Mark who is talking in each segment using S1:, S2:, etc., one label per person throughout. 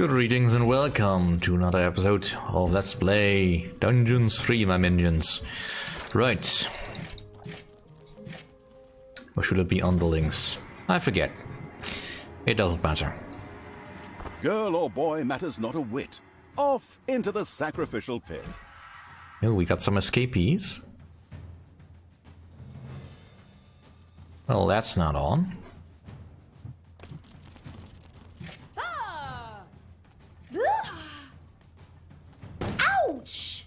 S1: Greetings and welcome to another episode of Let's Play Dungeons 3, my minions. Right. Or should it be underlings? I forget. It doesn't matter.
S2: Girl or boy matters not a whit. Off into the sacrificial pit.
S1: Oh, we got some escapees. Well, that's not on.
S3: Ouch!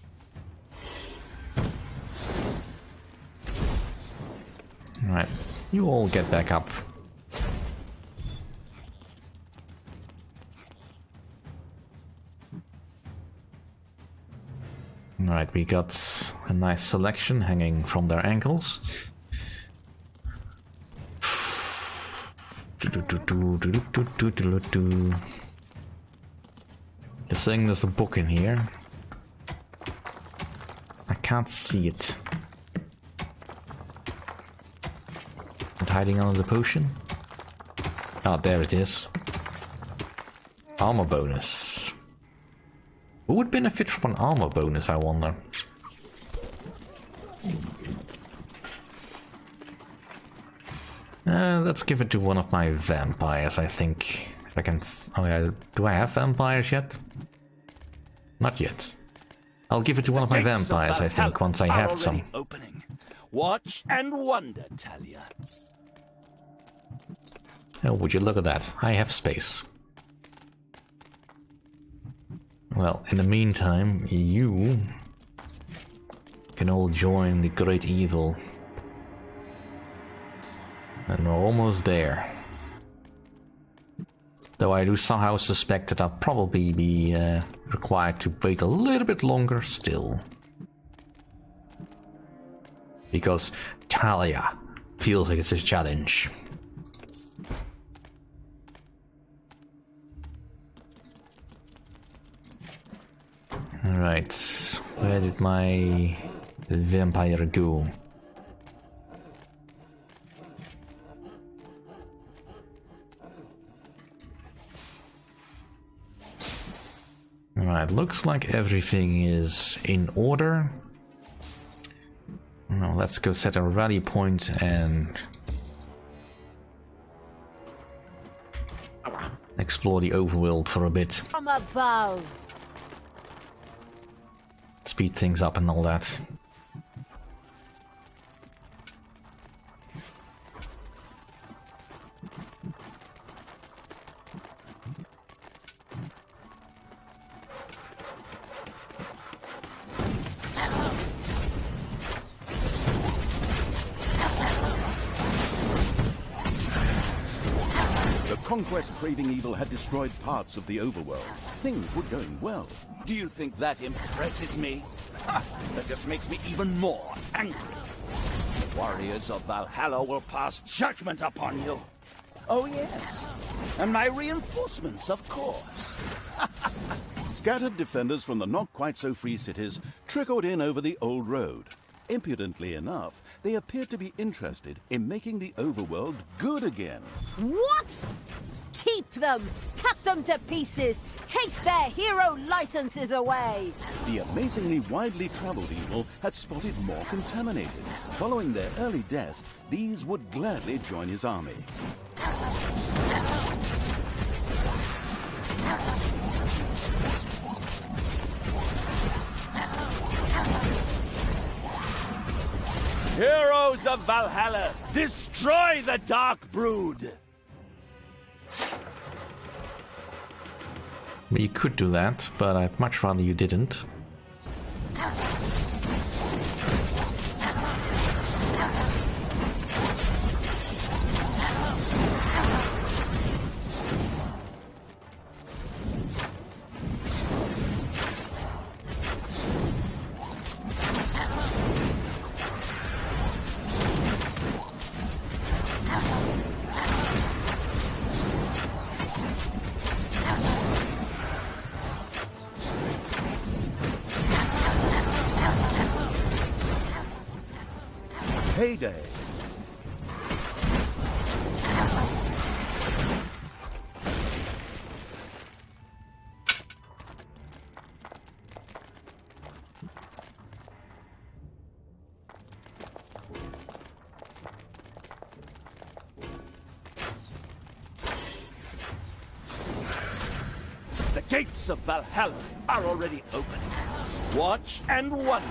S1: Alright, you all get back up. Alright, we got a nice selection hanging from their ankles. You're saying there's a book in here. I can't see it. And hiding under the potion? Oh, there it is. Armor bonus. Who would benefit from an armor bonus, I wonder? Let's give it to one of my vampires, I think. If I can... Oh yeah, do I have vampires yet? Not yet. I'll give it to one of my vampires, I think, once I have some.
S4: Opening. Watch and wonder, Thalya.
S1: Oh, would you look at that? I have space. Well, in the meantime, you can all join the great evil. And we're almost there. Though I do somehow suspect that I'll probably be required to wait a little bit longer still. Because Thalya feels like it's a challenge. Alright, where did my vampire go? Alright, looks like everything is in order. Now let's go set a rally point and explore the overworld for a bit.
S3: From above.
S1: Speed things up and all that.
S2: Conquest craving evil had destroyed parts of the overworld. Things were going well.
S4: Do you think that impresses me? Ha! That just makes me even more angry. The warriors of Valhalla will pass judgment upon you. Oh yes, and my reinforcements, of course.
S2: Scattered defenders from the not-quite-so-free cities trickled in over the old road. Impudently enough, they appeared to be interested in making the overworld good again.
S3: What? Keep them! Cut them to pieces! Take their hero licenses away!
S2: The amazingly widely traveled evil had spotted more contaminated. Following their early death, these would gladly join his army.
S4: Heroes of Valhalla, destroy the Dark Brood!
S1: You could do that, but I'd much rather you didn't.
S2: Heyday!
S4: gates of Valhalla are already open. Watch and wonder.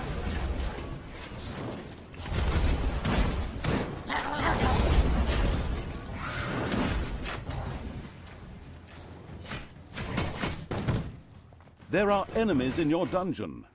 S2: There are enemies in your dungeon.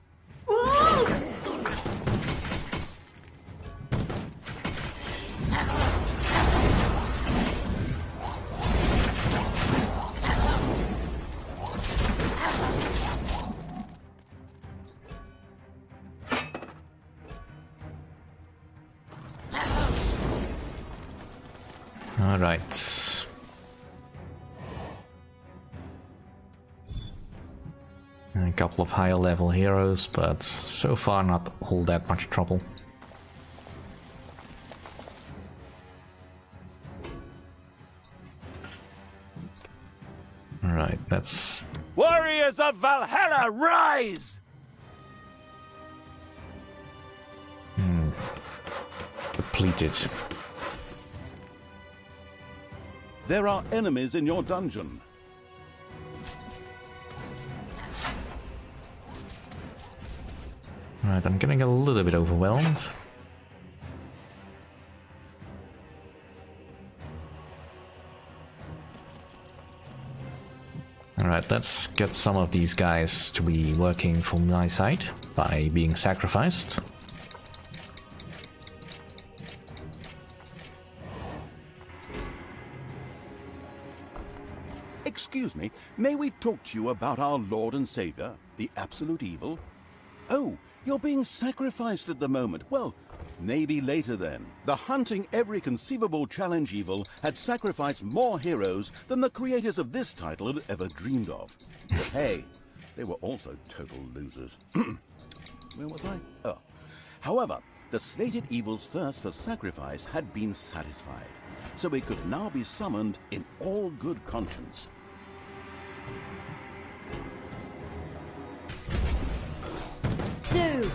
S1: All right. A couple of higher level heroes, but so far not all that much trouble. Alright, that's...
S4: Warriors of Valhalla, rise!
S1: depleted.
S2: There are enemies in your dungeon.
S1: Right, I'm getting a little bit overwhelmed. Alright, let's get some of these guys to be working for my side by being sacrificed.
S2: Excuse me, may we talk to you about our Lord and Savior, the Absolute Evil? Oh, you're being sacrificed at the moment. Well, maybe later then. The hunting every conceivable challenge evil had sacrificed more heroes than the creators of this title had ever dreamed of. But hey, they were also total losers. Where was I? Oh. However, the slated evil's thirst for sacrifice had been satisfied, so it could now be summoned in all good conscience.
S3: Do.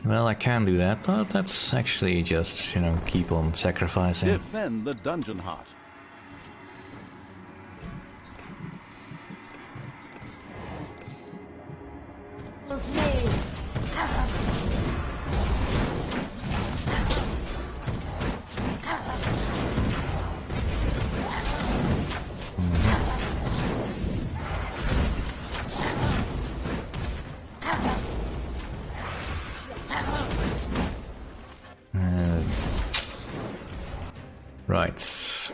S1: Well, I can do that, but that's actually just, you know, keep on sacrificing.
S2: Defend the dungeon heart.
S3: Was me.
S1: Right.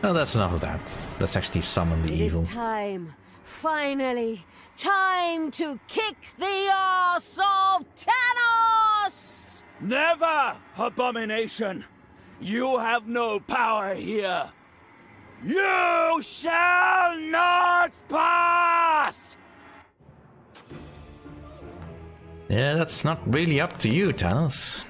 S1: Well, that's enough of that. Let's actually summon the
S3: It
S1: evil.
S3: is time, finally, time to kick the arse of Tanos!
S4: Never, abomination! You have no power here! You shall not pass!
S1: Yeah, that's not really up to you, Tanos.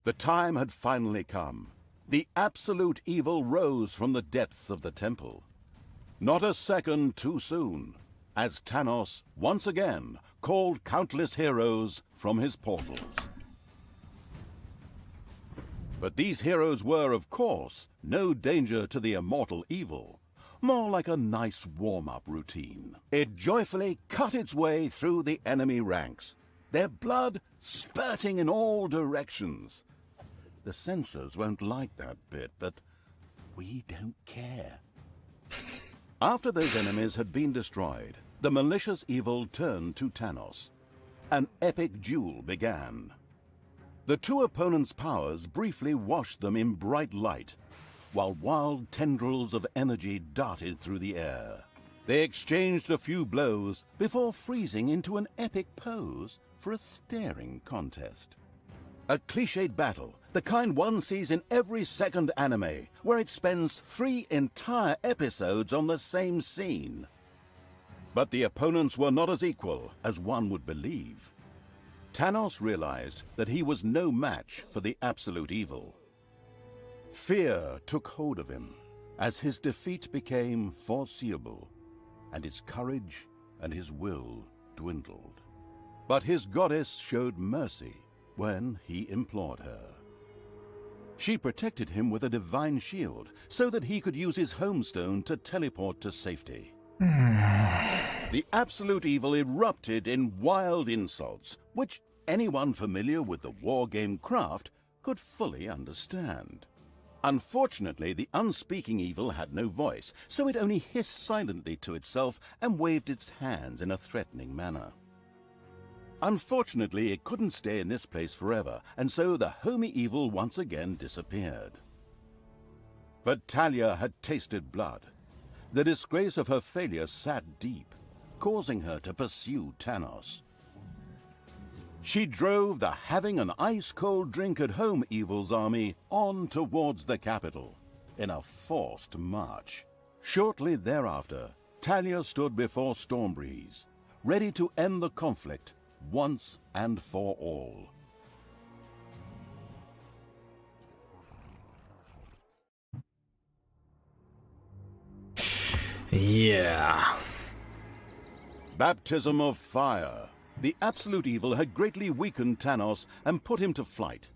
S2: The time had finally come. The absolute evil rose from the depths of the temple. Not a second too soon, as Tanos once again called countless heroes from his portals. But these heroes were, of course, no danger to the immortal evil. More like a nice warm-up routine. It joyfully cut its way through the enemy ranks, their blood spurting in all directions. The censors won't like that bit, but we don't care. After those enemies had been destroyed, the malicious evil turned to Tanos. An epic duel began. The two opponents' powers briefly washed them in bright light, while wild tendrils of energy darted through the air. They exchanged a few blows before freezing into an epic pose for a staring contest. A cliched battle, the kind one sees in every second anime, where it spends 3 entire episodes on the same scene. But the opponents were not as equal as one would believe. Tanos realized that he was no match for the absolute evil. Fear took hold of him as his defeat became foreseeable, and his courage and his will dwindled. But his goddess showed mercy when he implored her. She protected him with a divine shield so that he could use his homestone to teleport to safety. The absolute evil erupted in wild insults, which anyone familiar with the wargame craft could fully understand. Unfortunately, the unspeaking evil had no voice, so it only hissed silently to itself and waved its hands in a threatening manner. Unfortunately, it couldn't stay in this place forever, and so the homey evil once again disappeared. But Thalya had tasted blood. The disgrace of her failure sat deep, causing her to pursue Tanos. She drove the having an ice-cold drink at home evil's army on towards the capital in a forced march. Shortly thereafter, Thalya stood before Stormbreeze, ready to end the conflict once and for all.
S1: Yeah.
S2: Baptism of fire. The absolute evil had greatly weakened Tanos and put him to flight.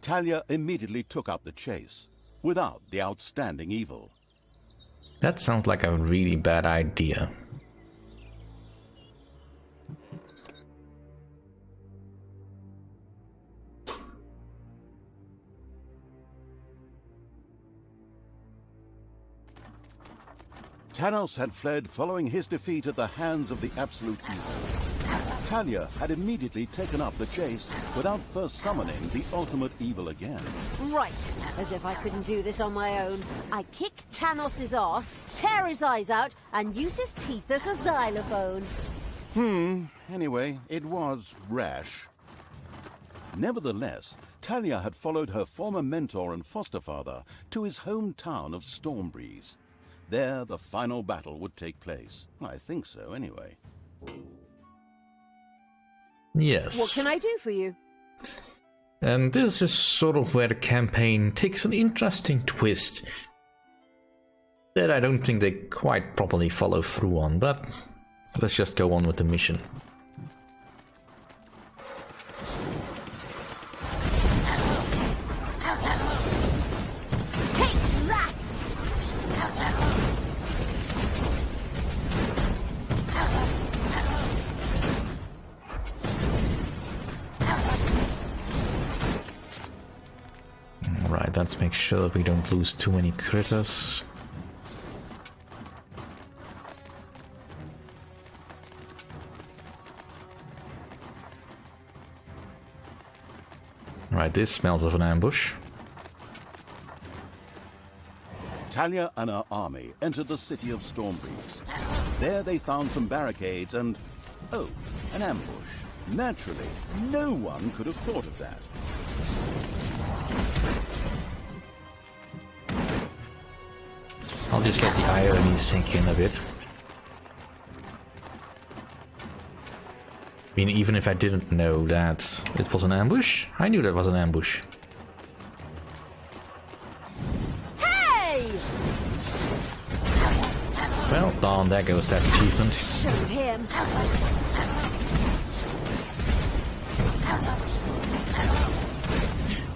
S2: Thalya immediately took up the chase, without the outstanding evil.
S1: That sounds like a really bad idea.
S2: Tanos had fled following his defeat at the hands of the absolute evil. Thalya had immediately taken up the chase without first summoning the ultimate evil again.
S3: Right, as if I couldn't do this on my own. I kick Tanos' ass, tear his eyes out, and use his teeth as a xylophone.
S2: Anyway, it was rash. Nevertheless, Thalya had followed her former mentor and foster father to his hometown of Stormbreeze. There, the final battle would take place. I think so, anyway.
S1: Yes.
S3: What can I do for you?
S1: And this is sort of where the campaign takes an interesting twist that I don't think they quite properly follow through on, but let's just go on with the mission.
S3: Take that!
S1: Right, let's make sure that we don't lose too many critters. Right, this smells of an ambush.
S2: Thalya and her army entered the city of Stormbreeze. There they found some barricades and... oh, an ambush. Naturally, no one could have thought of that.
S1: I'll just let the irony sink in a bit. I mean, even if I didn't know that it was an ambush, I knew that was an ambush.
S3: Hey!
S1: Well, darn, there goes that achievement.
S3: Show him.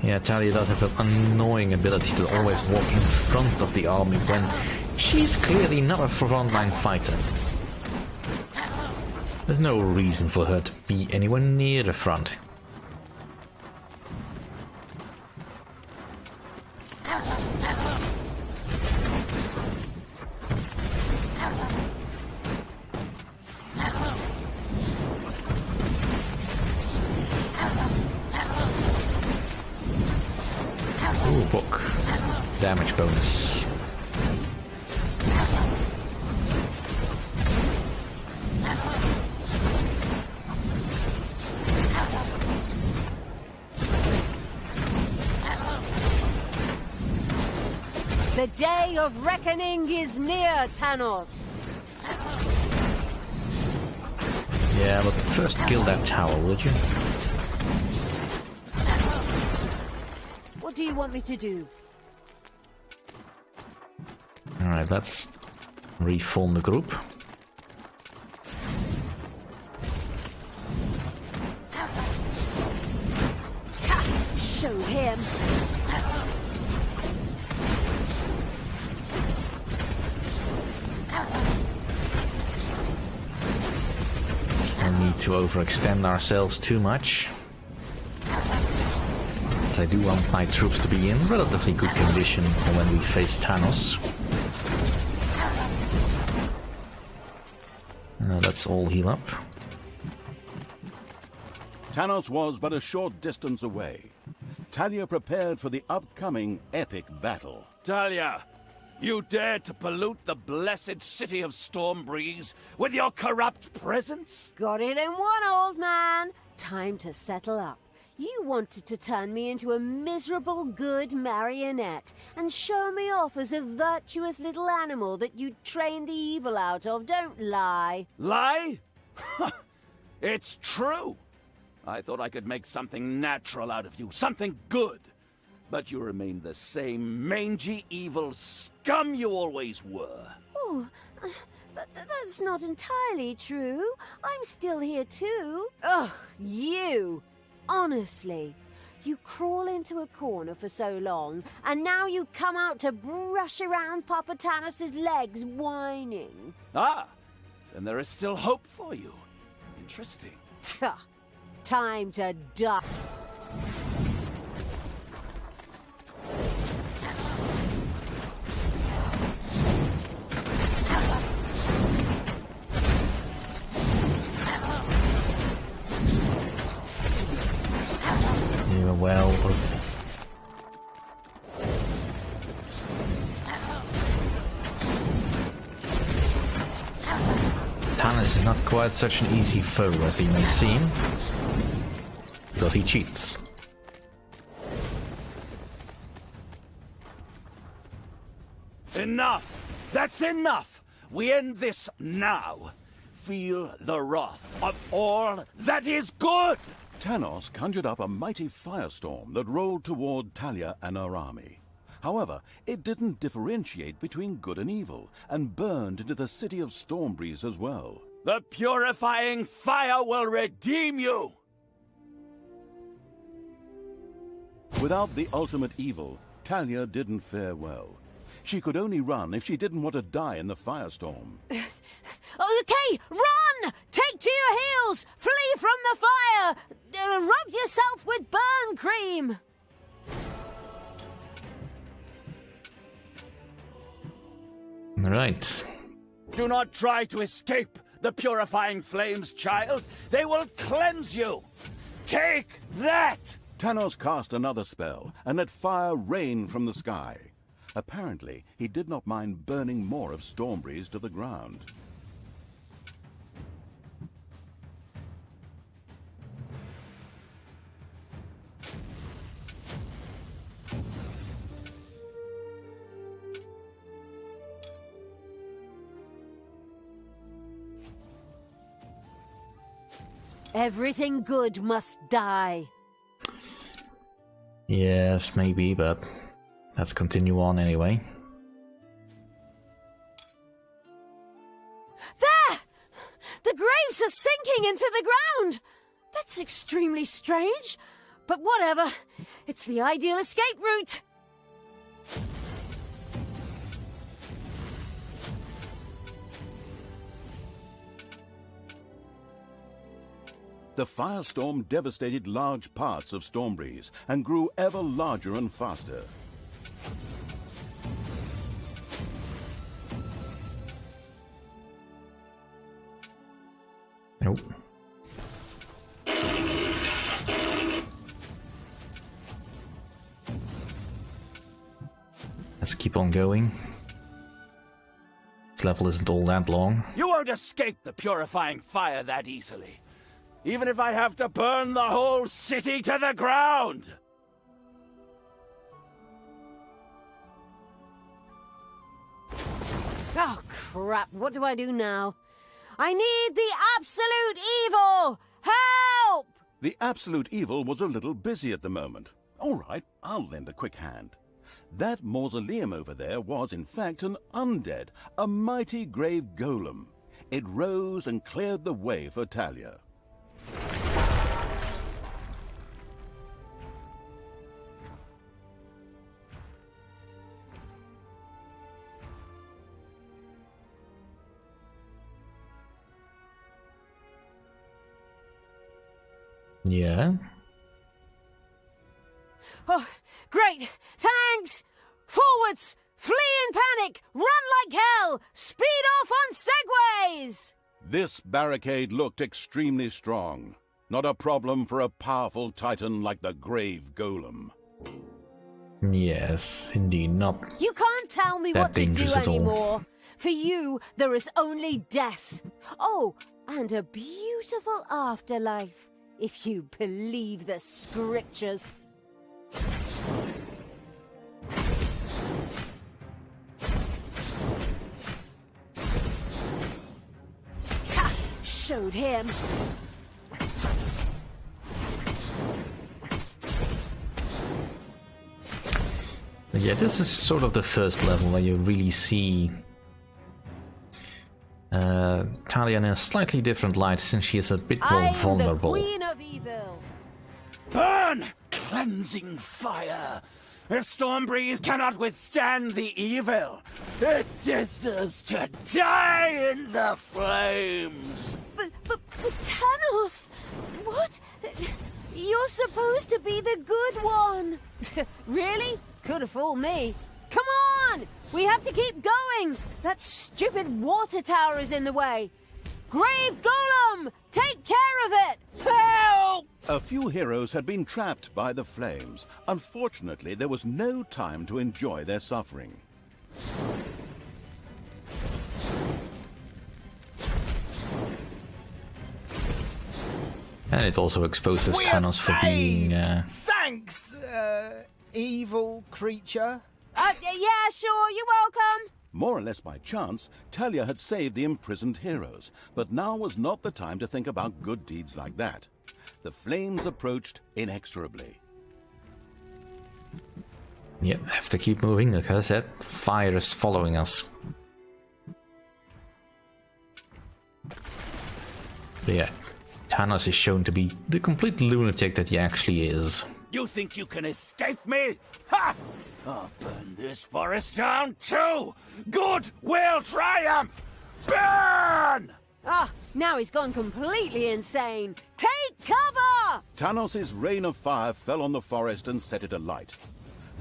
S1: Yeah, Thalya does have an annoying ability to always walk in front of the army when she's clearly not a frontline fighter. There's no reason for her to be anywhere near the front. Ooh, book. Damage bonus.
S3: The day of reckoning is near, Tanos.
S1: Yeah, but first kill that tower, would you?
S3: What do you want me to do?
S1: Alright, let's reform the group.
S3: Show him.
S1: There's no need to overextend ourselves too much. As I do want my troops to be in relatively good condition when we face Tanos. Let's all heal up.
S2: Tanos was but a short distance away. Thalya prepared for the upcoming epic battle.
S4: Thalya, you dare to pollute the blessed city of Stormbreeze with your corrupt presence?
S3: Got it in one, old man. Time to settle up. You wanted to turn me into a miserable good marionette and show me off as a virtuous little animal that you'd trained the evil out of. Don't lie.
S4: Lie? It's true. I thought I could make something natural out of you, something good. But you remain the same mangy, evil scum you always were.
S3: Oh, that's not entirely true. I'm still here too. Ugh, you. Honestly, you crawl into a corner for so long, and now you come out to brush around Papa Tanos' legs whining.
S4: Ah, then there is still hope for you. Interesting.
S3: Time to die.
S1: Yeah, well... Tanis is not quite such an easy foe as he may seem, because he cheats.
S4: Enough! That's enough! We end this now. Feel the wrath of all that is good!
S2: Tanos conjured up a mighty firestorm that rolled toward Thalya and her army. However, it didn't differentiate between good and evil, and burned into the city of Stormbreeze as well.
S4: The purifying fire will redeem you!
S2: Without the ultimate evil, Thalya didn't fare well. She could only run if she didn't want to die in the firestorm.
S3: Okay, run! Take to your heels! Flee from the fire! Rub yourself with burn cream!
S1: Right.
S4: Do not try to escape the purifying flames, child. They will cleanse you. Take that!
S2: Tanos cast another spell and let fire rain from the sky. Apparently, he did not mind burning more of Stormbreeze to the ground.
S3: Everything good must die.
S1: Yes, maybe, but let's continue on anyway.
S3: There! The graves are sinking into the ground! That's extremely strange, but whatever. It's the ideal escape route.
S2: The firestorm devastated large parts of Stormbreeze and grew ever larger and faster.
S1: Nope. Let's keep on going. This level isn't all that long.
S4: You won't escape the purifying fire that easily. Even if I have to burn the whole city to the ground!
S3: Oh, crap. What do I do now? I need the absolute evil! Help!
S2: The absolute evil was a little busy at the moment. All right, I'll lend a quick hand. That mausoleum over there was, in fact, an undead, a mighty grave golem. It rose and cleared the way for Thalya.
S1: Yeah.
S3: Oh, great! Thanks! Forwards! Flee in panic! Run like hell! Speed off on segways!
S2: This barricade looked extremely strong. Not a problem for a powerful titan like the grave golem.
S1: Yes, indeed, not.
S3: You can't tell me
S1: That
S3: what to do
S1: dangerous at all.
S3: anymore. For you, there is only death. Oh, and a beautiful afterlife, if you believe the scriptures. Ha! Showed him.
S1: Yeah, this is sort of the first level where you really see Thalya in a slightly different light, since she is a bit more
S3: I'm
S1: vulnerable.
S3: the Queen of Evil.
S4: Burn! Cleansing fire! If Stormbreeze cannot withstand the evil, it deserves to die in the flames!
S3: But Tanos, what? You're supposed to be the good one. Really? Could have fooled me. Come on! We have to keep going! That stupid water tower is in the way. Grave Golem! Take care of it! Help!
S2: A few heroes had been trapped by the flames. Unfortunately, there was no time to enjoy their suffering.
S1: And it also exposes
S5: We
S1: Tanos for being...
S5: Thanks, evil creature.
S3: Yeah, sure, you're welcome.
S2: More or less by chance, Thalya had saved the imprisoned heroes, but now was not the time to think about good deeds like that. The flames approached inexorably.
S1: Yep, have to keep moving because that fire is following us. But yeah, Tanos is shown to be the complete lunatic that he actually is.
S4: You think you can escape me? Ha! I'll burn this forest down too! Good will triumph! Burn!
S3: Ah, now he's gone completely insane. Take cover!
S2: Tanos' rain of fire fell on the forest and set it alight.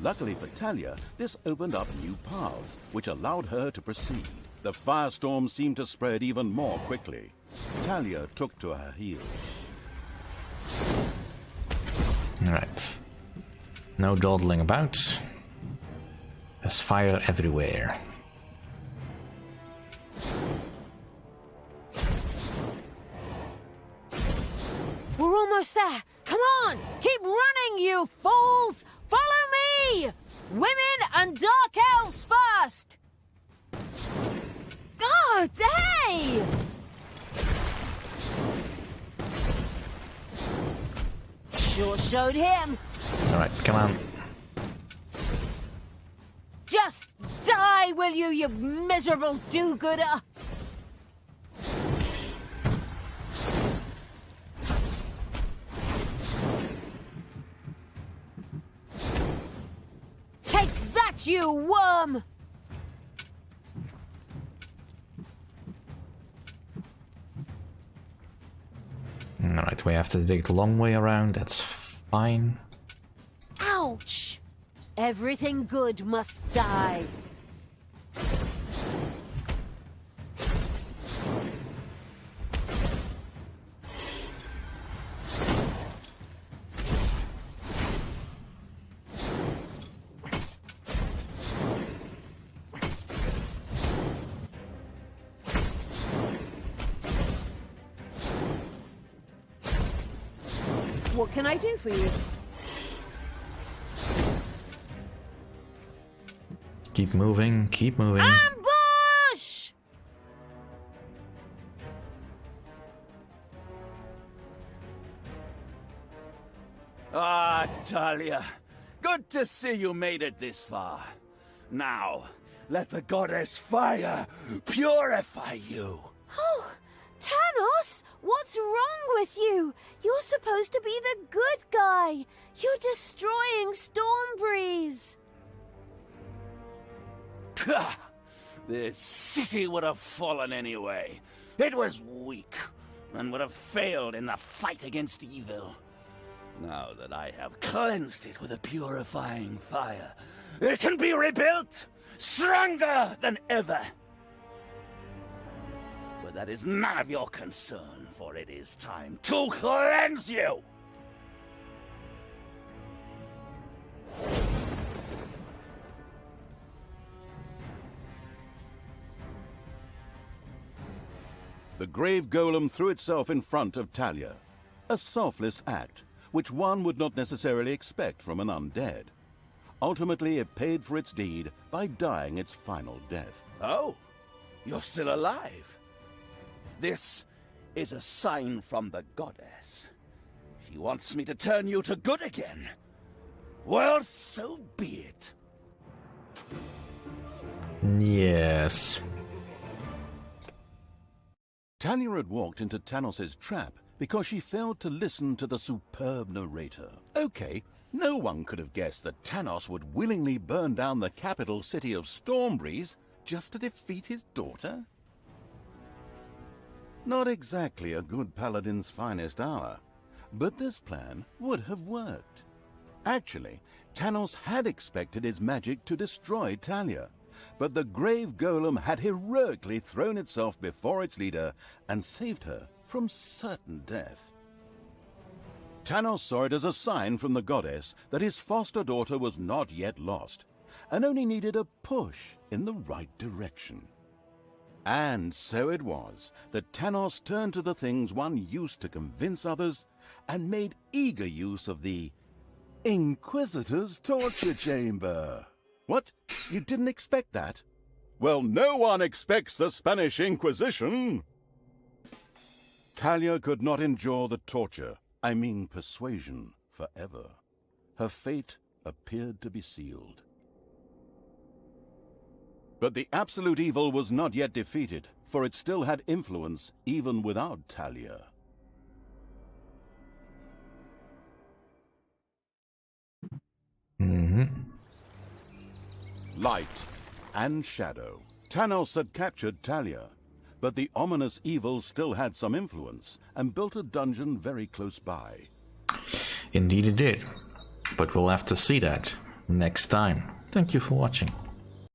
S2: Luckily for Thalya, this opened up new paths, which allowed her to proceed. The firestorm seemed to spread even more quickly. Thalya took to her heels.
S1: Alright. No dawdling about. There's fire everywhere.
S3: We're almost there. Come on! Keep running, you fools! Follow me! Women and dark elves first! God, hey! Sure showed him.
S1: Alright, come on.
S3: Just die, will you, you miserable do-gooder! Take that, you worm!
S1: Alright, we have to dig the long way around, that's fine.
S3: Ouch! Everything good must die. What can I do for you?
S1: Keep moving, keep moving.
S3: Ambush!
S4: Ah, Thalya. Good to see you made it this far. Now, let the goddess fire purify you.
S3: Oh, Tanos, what's wrong with you? You're supposed to be the good guy. You're destroying Stormbreeze.
S4: This city would have fallen anyway. It was weak and would have failed in the fight against evil. Now that I have cleansed it with a purifying fire, it can be rebuilt, stronger than ever. But that is none of your concern, for it is time to cleanse you!
S2: The grave golem threw itself in front of Thalya, a selfless act which one would not necessarily expect from an undead. Ultimately, it paid for its deed by dying its final death.
S4: Oh, you're still alive. This is a sign from the goddess. She wants me to turn you to good again. Well, so be it.
S1: Yes.
S2: Thalya had walked into Tanos' trap because she failed to listen to the superb narrator. Okay, no one could have guessed that Tanos would willingly burn down the capital city of Stormbreeze just to defeat his daughter? Not exactly a good paladin's finest hour, but this plan would have worked. Actually, Tanos had expected his magic to destroy Thalya, but the grave golem had heroically thrown itself before its leader and saved her from certain death. Tanos saw it as a sign from the goddess that his foster daughter was not yet lost, and only needed a push in the right direction. And so it was that Tanos turned to the things one used to convince others and made eager use of the Inquisitor's torture chamber. What? You didn't expect that? Well, no one expects the Spanish Inquisition! Thalya could not endure the torture, I mean persuasion, forever. Her fate appeared to be sealed. But the absolute evil was not yet defeated, for it still had influence even without Thalya. Light and shadow. Tanos had captured Thalya, but the ominous evil still had some influence and built a dungeon very close by.
S1: Indeed it did. But we'll have to see that next time. Thank you for watching.